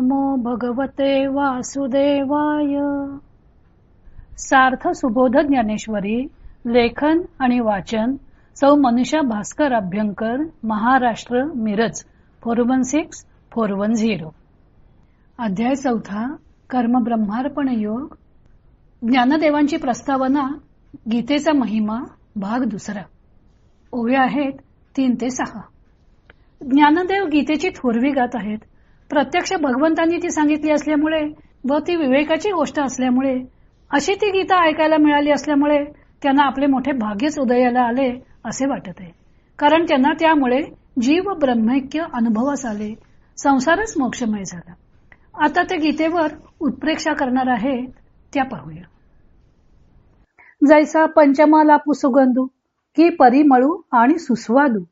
नमो भगवते वासुदेवाय. सार्थ सुबोध ज्ञानेश्वरी. लेखन आणि वाचन सौ मनीषा भास्कर अभ्यंकर, महाराष्ट्र, मिरज 416410. अध्याय 4. कर्म ब्रह्मार्पण योग. ज्ञानदेवांची प्रस्तावना. गीतेचा महिमा भाग 2. ओव्या आहेत 3 ते 6. ज्ञानदेव गीतेची थोरवी गात आहेत. प्रत्यक्ष भगवंतांनी ती सांगितली असल्यामुळे व ती विवेकाची गोष्ट असल्यामुळे, अशी ती गीता ऐकायला मिळाली असल्यामुळे त्यांना आपले मोठे भाग्यच उदयाला आले असे वाटत आहे. कारण त्यांना त्यामुळे जीव ब्रह्मैक्य अनुभवास आले, संसारच मोक्षमय झाला. आता ते गीतेवर उत्प्रेक्षा करणार आहे, त्या पाहूया. जैसा पंचमाला पुसुगंधू की परिमळू आणि सुस्वादू,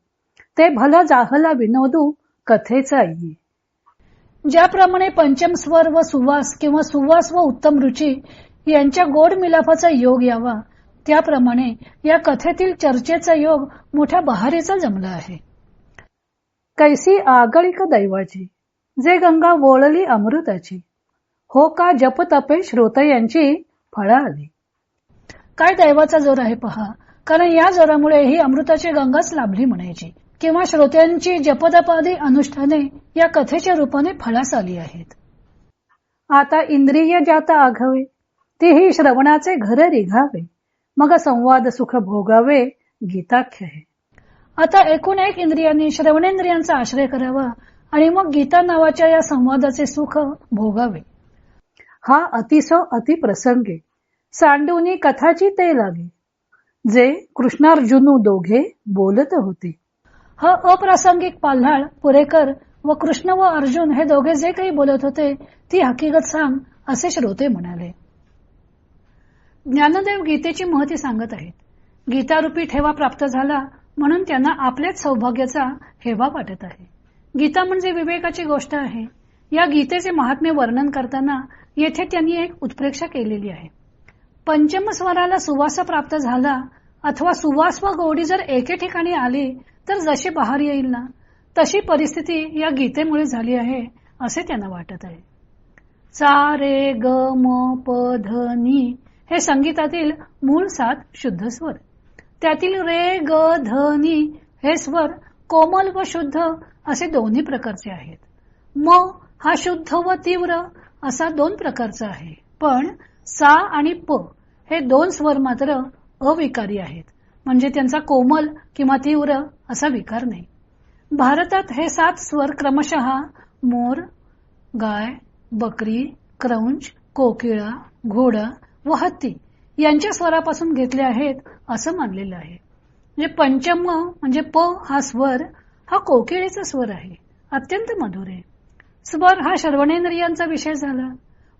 ते भला जाहला विनोदू कथेचा येई. ज्याप्रमाणे पंचम स्वर व सुवास किंवा सुवास व उत्तम रुची यांच्या गोड मिलाफाचा योग यावा, त्याप्रमाणे या कथेतील चर्चेचा योग मोठ्या बहारीचा जमला आहे. कैसी आगळिक दैवाची, जे गंगा वोळली अमृताची, हो का जप तपे श्रोतयांची फळा आली. काय दैवाचा जोर आहे पहा, कारण या जोरामुळे ही अमृताची गंगाच लाभली म्हणायची, किंवा श्रोत्यांची जपतपादी अनुष्ठाने या कथेच्या रूपाने फळास आली आहेत. आता इंद्रिय जाता आघावे, तीही श्रवणाचे घर रिघावे, मग संवाद सुख भोगावे गीताख्य आहे. आता एकूण एक इंद्रियांनी श्रवणेंद्रियांचा आश्रय करावा आणि मग गीता नावाच्या या संवादाचे सुख भोगावे. हा अतिसो अतिप्रसंगे सांडूनी कथाची ते लागे, जे कृष्णार्जुनू दोघे बोलत होते. हा अप्रासंगिक पाल्हाळ पुरेकर व कृष्ण व अर्जुन हे दोघे जे काही बोलत होते ती हकीकत सांग, असे श्रोते म्हणाले. ज्ञानदेव गीतेची महती सांगत आहेत. गीतारूपी ठेवा प्राप्त झाला म्हणून त्यांना आपल्याच सौभाग्याचा हेवा वाटत आहे. गीता म्हणजे विवेकाची गोष्ट आहे. या गीतेचे महात्म्य वर्णन करताना येथे त्यांनी एक उत्प्रेक्षा केलेली आहे. पंचम स्वराला सुवास प्राप्त झाला अथवा सुवास व गोडी जर एके ठिकाणी आली तर जशी बहार येईल ना, तशी परिस्थिती या गीतेमुळे झाली आहे असे त्यांना वाटत आहे. सा रे ग म प ध नी हे संगीतातील मूळ 7 शुद्ध स्वर. त्यातील रे ग ध नी हे स्वर कोमल व शुद्ध असे दोन्ही प्रकारचे आहेत. म हा शुद्ध व तीव्र असा 2 प्रकारचा आहे. पण सा आणि प हे 2 स्वर मात्र अविकारी आहेत, म्हणजे त्यांचा कोमल किंवा तीव्र असा विकार नाही. भारतात हे 7 स्वर क्रमशः मोर, गाय, बकरी, क्रौंच, कोकिळा, घोडा व हत्ती यांच्या स्वरापासून घेतले आहेत असं मानलेलं आहे. म्हणजे पंचम म्हणजे प हा स्वर हा कोकिळेचा स्वर आहे, अत्यंत मधुर आहे. स्वर हा श्रवणेंद्रियांचा विषय झाला,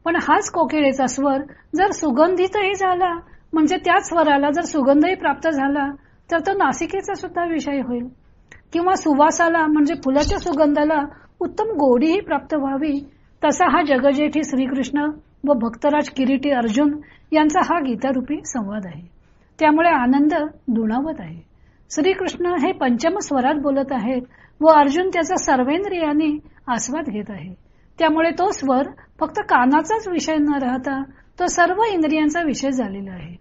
पण हाच कोकिळेचा स्वर जर सुगंधितही झाला, म्हणजे त्याच स्वराला जर सुगंधही प्राप्त झाला तर तो नासिकेचा सुद्धा विषय होईल. किंवा सुवासाला म्हणजे फुलाच्या सुगंधाला उत्तम गोडीही प्राप्त व्हावी, तसा हा जगजेठी श्रीकृष्ण व भक्तराज किरीटी अर्जुन यांचा हा गीतारूपी संवाद आहे. त्यामुळे आनंद दुणावत आहे. श्रीकृष्ण हे पंचम स्वरात बोलत आहेत व अर्जुन त्याचा सर्वेंद्रियांनी आस्वाद घेत आहे. त्यामुळे तो स्वर फक्त कानाचाच विषय न राहता तो सर्व इंद्रियांचा विषय झालेला आहे.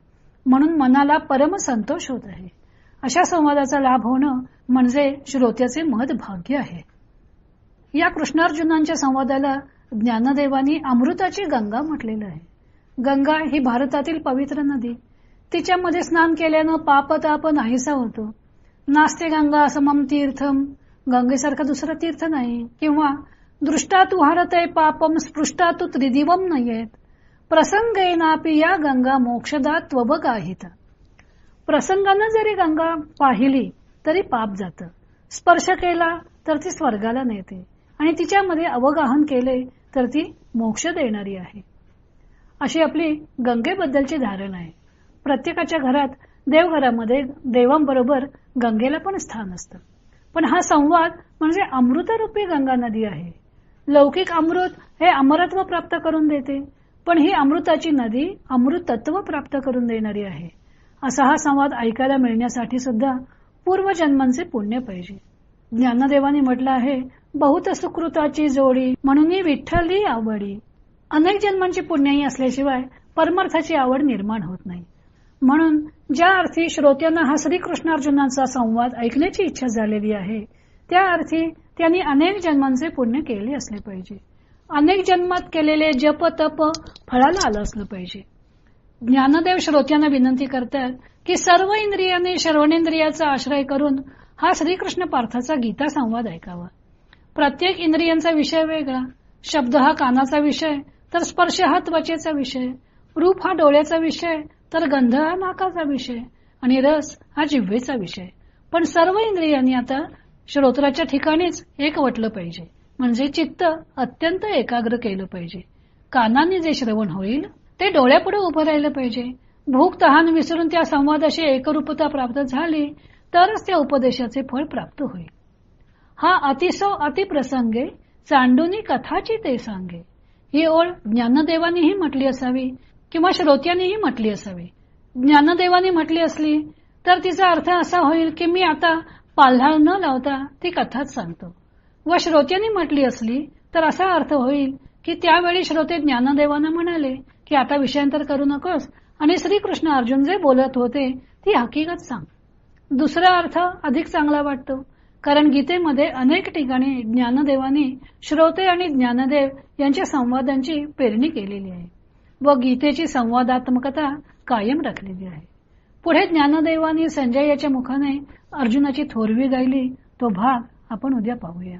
म्हणून मनाला परम संतोष होत आहे. अशा संवादाचा लाभ होणं म्हणजे श्रोत्याचे महत् भाग्य आहे. या कृष्णार्जुनांच्या संवादाला ज्ञानदेवांनी अमृताची गंगा म्हटलेलं आहे. गंगा ही भारतातील पवित्र नदी. तिच्यामध्ये स्नान केल्यानं पापताप नाहीसा होतो. नास्ते गंगा समम तीर्थम, गंगेसारखं दुसरं तीर्थ नाही. किंवा दृष्टातु हरते पापम स्पृष्टातु त्रिदिवम नयेत, प्रसंगेनापि या गंगा मोक्षदा त्वबगाहित. प्रसंगानं जरी गंगा पाहिली तरी पाप जातं, स्पर्श केला तर ती स्वर्गाला नेते आणि तिच्यामध्ये अवगाहन केले तर ती मोक्ष देणारी आहे. अशी आपली गंगेबद्दलची धारणा आहे. प्रत्येकाच्या घरात देवघरामध्ये देवांबरोबर गंगेला पण स्थान असतं. पण हा संवाद म्हणजे अमृतरूपी गंगा नदी आहे. लौकिक अमृत हे अमरत्व प्राप्त करून देते, पण ही अमृताची नदी अमृतत्व प्राप्त करून देणारी आहे. असा हा संवाद ऐकायला मिळण्यासाठी सुद्धा पूर्वजन्मांचे पुण्य पाहिजे. ज्ञानदेवानी म्हटलं आहे, बहुत सुकृताची जोडी म्हणून विठ्ठली आवडी. अनेक जन्मांची पुण्याई असल्याशिवाय परमार्थाची आवड निर्माण होत नाही. म्हणून ज्या अर्थी श्रोत्यांना हा श्रीकृष्णार्जुनांचा संवाद ऐकण्याची इच्छा झालेली आहे, त्या अर्थी त्यांनी अनेक जन्मांचे पुण्य केले असले पाहिजे. अनेक जन्मात केलेले जप तप फळाला आलं असलं पाहिजे. ज्ञानदेव श्रोत्यांना विनंती करतात की सर्व इंद्रियांनी श्रवणेंद्रियाचा आश्रय करून हा श्रीकृष्ण पार्थाचा गीता संवाद ऐकावा. प्रत्येक इंद्रियांचा विषय वेगळा. शब्द हा कानाचा विषय, तर स्पर्श हा त्वचेचा विषय, रूप हा डोळ्याचा विषय, तर गंध हा नाकाचा विषय आणि रस हा जिव्हेचा विषय. पण सर्व इंद्रियांनी आता श्रोत्राच्या ठिकाणीच एकवटलं पाहिजे. म्हणजे चित्त अत्यंत एकाग्र केलं पाहिजे. कानांनी जे श्रवण होईल ते डोळ्यापुढे उभं राहिलं पाहिजे. भूक तहान विसरून त्या संवादाशी एकरूपता प्राप्त झाली तरच त्या उपदेशाचे फळ प्राप्त होईल. हा अतिसो अतिप्रसंगे चांडुनी कथाची ते सांगे. ही ओळ ज्ञानदेवानीही म्हटली असावी किंवा श्रोत्यांनीही म्हटली असावी. ज्ञानदेवानी म्हटली असली तर तिचा अर्थ असा होईल की मी आता पाल्हाळ न लावता ती कथाच सांगतो. व श्रोत्यांनी म्हटली असली तर असा अर्थ होईल की त्यावेळी श्रोते ज्ञानदेवांना म्हणाले की आता विषयांतर करू नकोस आणि श्रीकृष्ण अर्जुन जे बोलत होते ती हकीकत सांग. दुसरा अर्थ अधिक चांगला वाटतो, कारण गीतेमध्ये अनेक ठिकाणी ज्ञानदेवांनी श्रोते आणि ज्ञानदेव यांच्या संवादांची पेरणी केलेली आहे व गीतेची संवादात्मकता कायम राखलेली आहे. पुढे ज्ञानदेवांनी संजय याच्या मुखाने अर्जुनाची थोरवी गायली तो भाग आपण उद्या पाहूया.